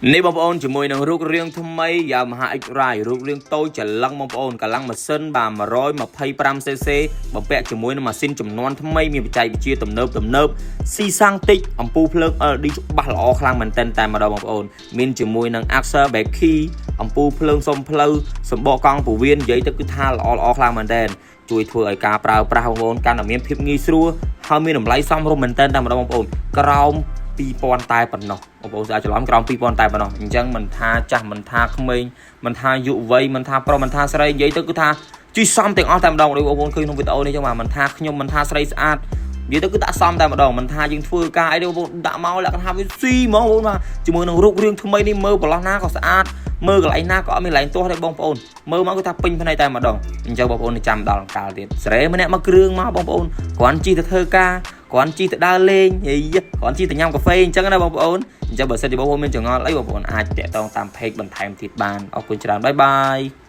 នេះបងប្អូនជាមួយនឹងរូបរាងថ្មីយ៉ាមហា X-Ray រូបរាងតូចច្រឡឹងបងប្អូនកម្លាំងម៉ាស៊ីនបាទ 125cc បំពាក់ជាមួយនឹងម៉ាស៊ីនចំនួនថ្មីមានបច្ចេកវិទ្យាទំនើបស៊ីសាំងតិចអំពូលភ្លើង LED ច្បាស់ល្អខ្លាំងមែនទែនតែម្ដងបងប្អូនមានជាមួយនឹង Axle Battery អំពូលភ្លើងសុំផ្លូវសម្បកកង់ពោះវៀននិយាយទៅគឺថាល្អខ្លាំងមែនទែនជួយធ្វើឲ្យការប្រើប្រាស់បងប្អូនកាន់តែមានភាពងាយស្រួលហើយមានតម្លៃសមរម្យមែនទែនតែម្ដងបងប្អូនក្រោម2000តែប៉ុណ្ណោះបងប្អូនស្អាតច្រឡំក្រោម2000តែប៉ុណ្ណោះអញ្ចឹងមិនថាចាស់មិនថាក្មេងមិនថាយុវវ័យមិនថាប្រុសមិនថាស្រីនិយាយទៅគឺថាជិះសមទាំងអស់តែម្ដងបងប្អូនឃើញក្នុងវីដេអូនេះអញ្ចឹងបាទមិនថាខ្ញុំមិនថាស្រីស្អាតនិយាយទៅគឺដាក់សមតែម្ដងមិនថាយើងធ្វើការអីទេបងប្អូនដាក់មកលក្ខណៈវាស៊ីហ្មងបងប្អូនបាទជាមួយនឹងរូបរាងថ្មីនេះមើលប្រឡោះណាក៏ស្អាតមើលកន្លែងណាក៏អត់មានកន្លែងទាស់ទេបងប្អូនមើលមកគឺថាពេញភ្នែកតែម្ដងអញ្ចឹងបងប្អូនចាំដល់អង្កាលទៀតសេរីម្នាក់មកគ្រឿងមកបងប្អូនគ្រាន់ជិះទៅធ្វើការគ្រាន់ជិះទៅដើរលេងហីគ្រាន់ជិះទៅញ៉ាំកាហ្វេអញ្ចឹងណាបងប្អូនអញ្ចឹងបើសិនជាបងប្អូនមានចង្អល់អីបងប្អូនអាចតាក់ទងតាម page បន្ថែមទៀតបានអរគុណច្រើនបាយបាយ